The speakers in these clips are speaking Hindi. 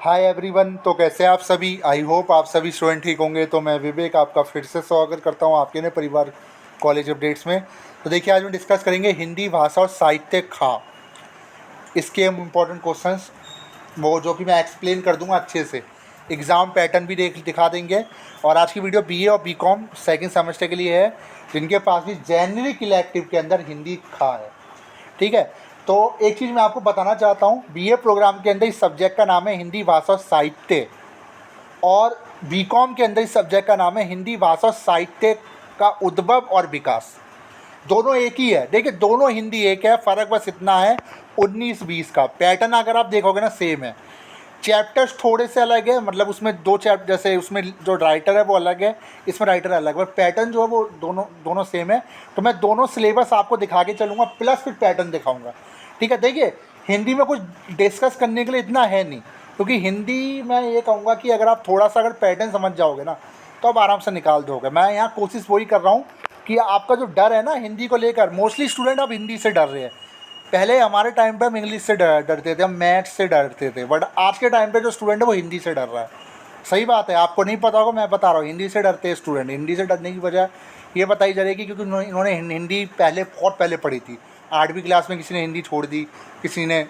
Hi everyone. तो कैसे हैं आप सभी? आई होप आप सभी स्टूडेंट ठीक होंगे। तो मैं विवेक आपका फिर से स्वागत करता हूं आपके नए परिवार कॉलेज अपडेट्स में। तो देखिए, आज हम डिस्कस करेंगे हिंदी भाषा और साहित्य खा। इसके हम इम्पोर्टेंट क्वेश्चंस वो जो कि मैं एक्सप्लेन कर दूंगा अच्छे से। एग्ज़ाम पैटर्न भी दिखा देंगे। और आज की वीडियो बीए और बीकॉम सेकंड सेमेस्टर के लिए है, जिनके पास भी जेनरिक इलेक्टिव के अंदर हिंदी खा है। ठीक है। तो एक चीज़ मैं आपको बताना चाहता हूँ, बीए प्रोग्राम के अंदर इस सब्जेक्ट का नाम है हिंदी भाषा और साहित्य, और बीकॉम के अंदर इस सब्जेक्ट का नाम है हिंदी भाषा और साहित्य का उद्भव और विकास। दोनों एक ही है। देखिए, दोनों हिंदी एक है, फ़र्क बस इतना है 19-20 का। पैटर्न अगर आप देखोगे ना सेम है। चैप्टर्स थोड़े से अलग है, मतलब उसमें दो चैप्टर, जैसे उसमें जो राइटर है वो अलग है, इसमें राइटर अलग है, पैटर्न जो है वो दोनों सेम है। तो मैं दोनों सिलेबस आपको दिखा के चलूँगा, प्लस फिर पैटर्न दिखाऊंगा। ठीक है। देखिए, हिंदी में कुछ डिस्कस करने के लिए इतना है नहीं, क्योंकि हिंदी मैं ये कहूँगा कि अगर आप थोड़ा सा अगर पैटर्न समझ जाओगे ना, तो आप आराम से निकाल दोगे। मैं यहाँ कोशिश वही कर रहा हूँ कि आपका जो डर है ना हिंदी को लेकर, मोस्टली स्टूडेंट अब हिंदी से डर रहे हैं। पहले हमारे टाइम पे हम इंग्लिश से डरते थे, हम मैथ्स से डरते थे, बट आज के टाइम पे जो स्टूडेंट है वो हिंदी से डर रहा है। सही बात है, आपको नहीं पता होगा, मैं बता रहा हूँ, हिंदी से डरते हैं स्टूडेंट। हिंदी से डरने की वजह ये बताई जा रही है कि क्योंकि इन्होंने हिंदी पहले बहुत पहले पढ़ी थी। 8वीं क्लास में किसी ने हिंदी छोड़ दी, किसी ने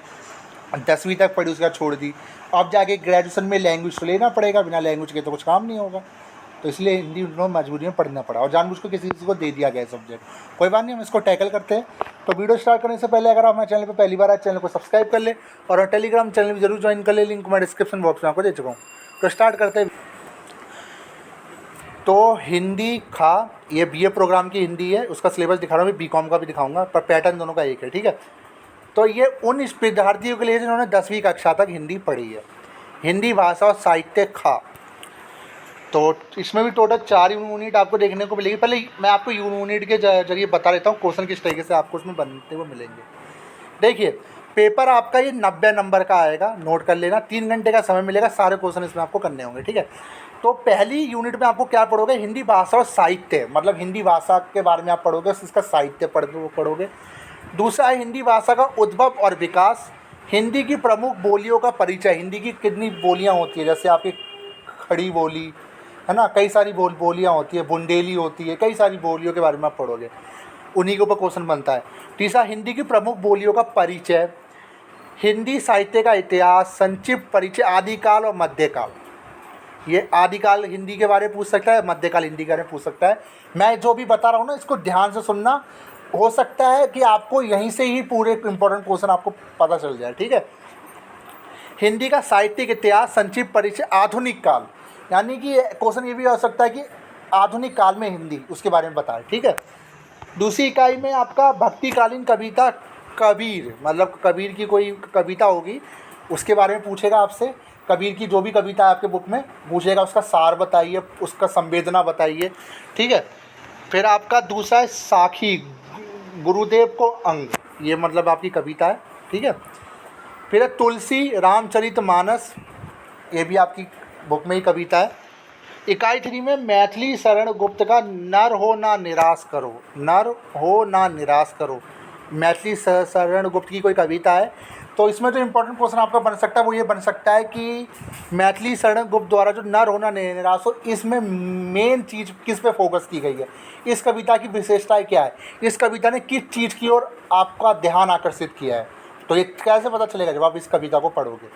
10वीं तक पढ़ी, उसके बाद छोड़ दी। अब जाके ग्रेजुएशन में लैंग्वेज तो लेना पड़ेगा, बिना लैंग्वेज के तो कुछ काम नहीं होगा। तो इसलिए हिंदी उन्होंने मजबूरी में पढ़ना पड़ा, और जानबूझ को किसी को दे दिया गया सब्जेक्ट। कोई बात नहीं, हम इसको टैकल करते हैं। तो वीडियो स्टार्ट करने से पहले अगर आप हमारे चैनल पर पहली बार आए, चैनल को सब्सक्राइब कर ले, और टेलीग्राम चैनल भी जरूर ज्वाइन कर ले, लिंक मैं डिस्क्रिप्शन बॉक्स में आपको दे चुका हूँ। तो स्टार्ट करते हैं। तो हिंदी खा, ये बीए प्रोग्राम की हिंदी है, उसका सिलेबस दिखा रहा हूँ, बीकॉम का भी दिखाऊंगा, पर पैटर्न दोनों का एक है। ठीक है। तो ये उन विद्यार्थियों के लिए जिन्होंने 10वीं कक्षा तक हिंदी पढ़ी है। हिंदी भाषा और साहित्य खा, तो इसमें भी टोटल 4 यूनिट आपको देखने को मिलेगी। पहले मैं आपको यूनिट के जरिए बता देता हूँ क्वेश्चन किस तरीके से आपको उसमें बनते हुए मिलेंगे। देखिए, पेपर आपका ये 90 नंबर का आएगा, नोट कर लेना। 3 घंटे का समय मिलेगा, सारे क्वेश्चन इसमें आपको करने होंगे। ठीक है। तो पहली यूनिट में आपको क्या पढ़ोगे? हिंदी भाषा और साहित्य, मतलब हिंदी भाषा के बारे में आप पढ़ोगे, इसका साहित्य पढ़ोगे। दूसरा है हिंदी भाषा का उद्भव और विकास, हिंदी की प्रमुख बोलियों का परिचय। हिंदी की कितनी बोलियाँ होती है, जैसे आपकी खड़ी बोली है ना, कई सारी बोलियाँ होती है, बुंदेली होती है, कई सारी बोलियों के बारे में आप पढ़ोगे, उन्हीं के ऊपर क्वेश्चन बनता है। तीसरा, हिंदी की प्रमुख बोलियों का परिचय, हिंदी साहित्य का इतिहास, संक्षिप्त परिचय, आदिकाल और मध्यकाल। ये आदिकाल हिंदी के बारे में पूछ सकता है, मध्यकाल हिंदी के बारे में पूछ सकता है। मैं जो भी बता रहा हूँ ना, इसको ध्यान से सुनना, हो सकता है कि आपको यहीं से ही पूरे इंपॉर्टेंट क्वेश्चन आपको पता चल जाए। ठीक है। हिंदी का साहित्यिक इतिहास, संक्षिप्त परिचय, आधुनिक काल, यानी कि क्वेश्चन ये भी हो सकता है कि आधुनिक काल में हिंदी, उसके बारे में बताएं। ठीक है। दूसरी इकाई में आपका भक्तिकालीन कविता, कबीर, मतलब कबीर की कोई कविता होगी, उसके बारे में पूछेगा आपसे। कबीर की जो भी कविता है आपके बुक में पूछेगा, उसका सार बताइए, उसका संवेदना बताइए। ठीक है। फिर आपका दूसरा है साखी, गुरुदेव को अंग, ये मतलब आपकी कविता है। ठीक है। फिर है तुलसी, रामचरितमानस, ये भी आपकी बुक में ही कविता है। इकाई 3 में मैथिली शरण गुप्त का नर हो ना निराश करो, नर हो ना निराश करो, मैथिली शरण गुप्त की कोई कविता है। तो इसमें जो इम्पोर्टेंट क्वेश्चन आपका बन सकता है वो ये बन सकता है कि मैथिली शरण गुप्त द्वारा जो नर होना निराश हो, इसमें मेन चीज़ किस पे फोकस की गई है, इस कविता की विशेषताएं क्या है, इस कविता ने किस चीज़ की ओर आपका ध्यान आकर्षित किया है। तो ये कैसे पता चलेगा जब आप इस कविता को पढ़ोगे।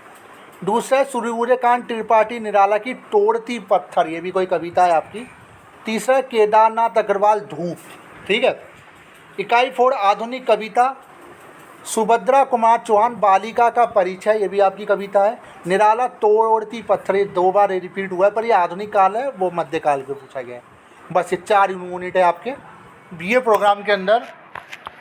दूसरा है सूर्यकांत त्रिपाठी निराला की तोड़ती पत्थर, ये भी कोई कविता है आपकी। तीसरा है केदारनाथ अग्रवाल धूप। ठीक है। इकाई 4 आधुनिक कविता, सुभद्रा कुमार चौहान बालिका का परिचय, ये भी आपकी कविता है। निराला तोड़ती पत्थर, ये 2 बार रिपीट हुआ है, पर ये आधुनिक काल है, वो मध्यकाल पे पूछा गया है। बस ये 4 यूनिट है आपके बीए प्रोग्राम के अंदर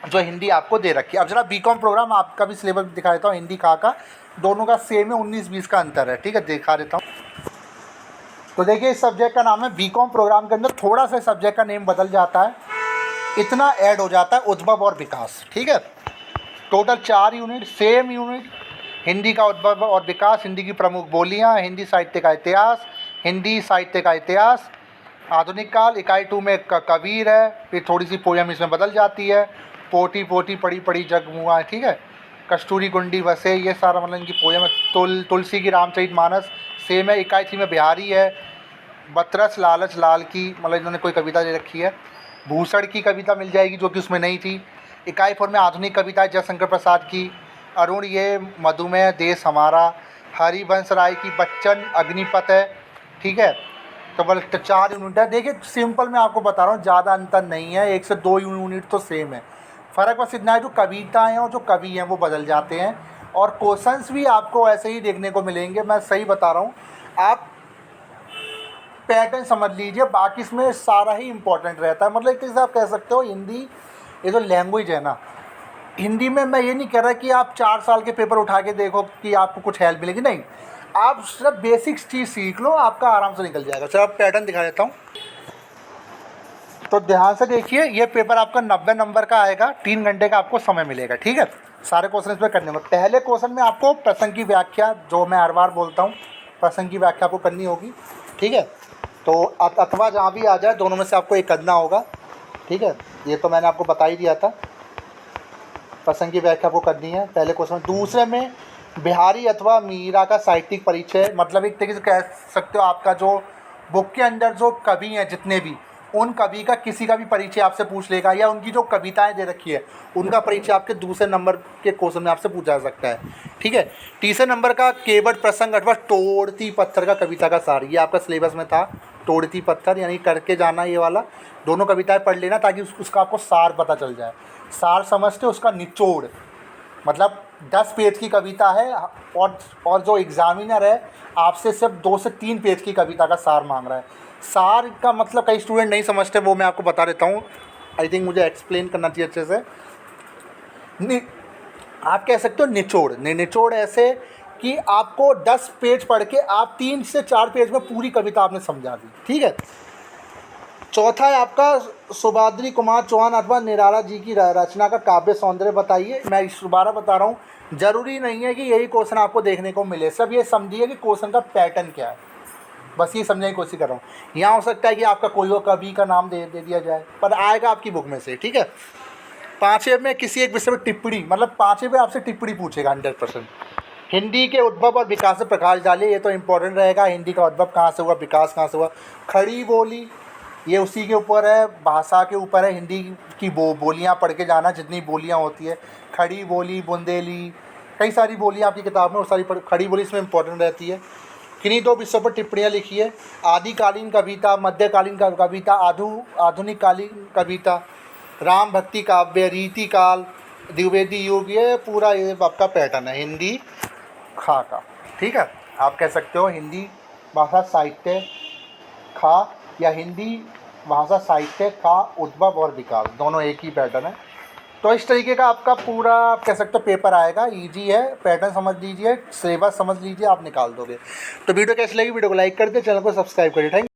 जो हिंदी आपको दे रखी है। अब जरा बीकॉम प्रोग्राम आपका भी सिलेबस दिखा देता हूँ। हिंदी का दोनों का सेम है, 19-20 का अंतर है। ठीक है, दिखा देता हूँ। तो देखिए, इस सब्जेक्ट का नाम है, बीकॉम प्रोग्राम के अंदर थोड़ा सा सब्जेक्ट का नेम बदल जाता है, इतना ऐड हो जाता है, उद्भव और विकास। ठीक है। Total 4 unit, same unit, Hindi का उद्भव और विकास, हिंदी की प्रमुख बोलियाँ, हिंदी साहित्य का इतिहास, हिंदी साहित्य का इतिहास, आधुनिक काल। इकाई 2 में कबीर है, फिर थोड़ी सी पोयम इसमें बदल जाती है, पोटी पोटी पड़ी पड़ी जग मुआ। ठीक है। कस्तूरी गुंडी बसे, ये सारा मतलब इनकी पोएम है। तुलसी की रामचरितमानस सेम है। इकाई थी में बिहारी है। बतरस लालच लाल की मतलब इन्होंने कोई कविता दे रखी है। भूषण की कविता मिल जाएगी जो कि उसमें नहीं थी। इकाई 4 में आधुनिक कविता है जयशंकर प्रसाद की। अरुण ये मधुमेह देश हमारा। हरिवंश राय की बच्चन अग्निपथ है, ठीक है। तो बल 4 यूनिट है। देखिए सिंपल मैं आपको बता रहा हूँ, ज़्यादा अंतर नहीं है, 1 से 2 यूनिट तो सेम है। फ़र्क बस इतना है जो कविताएँ और जो कवि हैं वो बदल जाते हैं, और क्वेश्चंस भी आपको ऐसे ही देखने को मिलेंगे। मैं सही बता रहा हूँ, आप पैटर्न समझ लीजिए, बाकी इसमें सारा ही इम्पोर्टेंट रहता है। मतलब एक तरह से आप कह सकते हो हिंदी ये जो लैंग्वेज है ना, हिंदी में मैं ये नहीं कह रहा कि आप 4 साल के पेपर उठा के देखो कि आपको कुछ हेल्प मिलेगी, नहीं। आप सिर्फ बेसिक्स चीज़ सीख लो, आपका आराम से निकल जाएगा। चलो आप पैटर्न दिखा देता हूँ, तो ध्यान से देखिए। ये पेपर आपका 90 नंबर का आएगा, 3 घंटे का आपको समय मिलेगा, ठीक है। सारे क्वेश्चन इसमें करने होंगे। पहले क्वेश्चन में आपको प्रसंग की व्याख्या, जो मैं हर बार बोलता हूँ, प्रसंग की व्याख्या आपको करनी होगी, ठीक है। तो अथवा जहाँ भी आ जाए, दोनों में से आपको एक करना होगा, ठीक है। ये तो मैंने आपको बता ही दिया था, प्रसंग की व्याख्या आपको करनी है पहले क्वेश्चन में। दूसरे में बिहारी अथवा मीरा का साहित्यिक परिचय, मतलब एक तरीके से कह सकते हो आपका जो बुक के अंदर जो कवि हैं जितने भी, उन कवि का किसी का भी परिचय आपसे पूछ लेगा, या उनकी जो कविताएं दे रखी है उनका परिचय आपके दूसरे नंबर के क्वेश्चन में आपसे पूछा जा सकता है, ठीक है। तीसरे नंबर का केवट प्रसंग अथवा तोड़ती पत्थर का कविता का सार, ये आपका सिलेबस में था। तोड़ती पत्थर यानी करके जाना, ये वाला दोनों कविताएं पढ़ लेना ताकि उसका आपको सार पता चल जाए। सार समझते उसका निचोड़, मतलब 10 पेज की कविता है, और जो एग्जामिनर है आपसे सिर्फ 2 से 3 पेज की कविता का सार मांग रहा है। सार का मतलब कई स्टूडेंट नहीं समझते, वो मैं आपको बता देता हूँ। आई थिंक मुझे एक्सप्लेन करना चाहिए अच्छे से। आप कह सकते हो निचोड़। निचोड़ ऐसे कि आपको 10 पेज पढ़ के आप 3 से 4 पेज में पूरी कविता आपने समझा दी, ठीक है। चौथा है आपका सुभाद्री कुमार चौहान अथवा निराला जी की रचना का काव्य सौंदर्य बताइए। मैं दोबारा बता रहा हूँ, ज़रूरी नहीं है कि यही क्वेश्चन आपको देखने को मिले, सब ये समझिए कि क्वेश्चन का पैटर्न क्या है, बस ये समझने की कोशिश कर रहा हूँ। यहाँ हो सकता है कि आपका कोई और कवि का नाम दे दिया जाए, पर आएगा आपकी बुक में से, ठीक है। 5वें में किसी एक विषय में टिप्पणी, मतलब 5वें में आपसे टिप्पणी पूछेगा 100%। हिंदी के उद्भव और विकास से प्रकाश डालिए, ये तो इम्पोर्टेंट रहेगा। हिंदी का उद्भव कहाँ से हुआ, विकास कहाँ से हुआ। खड़ी बोली, ये उसी के ऊपर है, भाषा के ऊपर है। हिंदी की बोलियाँ पढ़ के जाना, जितनी बोलियाँ होती है, खड़ी बोली, बुंदेली, कई सारी बोलियाँ आपकी किताब में, वो सारी खड़ी बोली इसमें इम्पोर्टेंट रहती है। किन्हीं 2 विषयों पर टिप्पणियाँ लिखिए। आदिकालीन कविता, मध्यकालीन कविता, आधुनिक कालीन कविता, राम भक्ति काव्य, रीति काल, द्विवेदी युग, ये पूरा ये आपका पैटर्न है हिंदी खा का, ठीक है। आप कह सकते हो हिंदी भाषा साहित्य खा, या हिंदी भाषा साहित्य का उद्भव और विकास, दोनों एक ही पैटर्न है। तो इस तरीके का आपका पूरा आप कह सकते हो पेपर आएगा। इजी है, पैटर्न समझ लीजिए, सिलेबस समझ लीजिए, आप निकाल दोगे। तो वीडियो कैसी लगी, वीडियो को लाइक कर दे, चैनल को सब्सक्राइब करिए। थैंक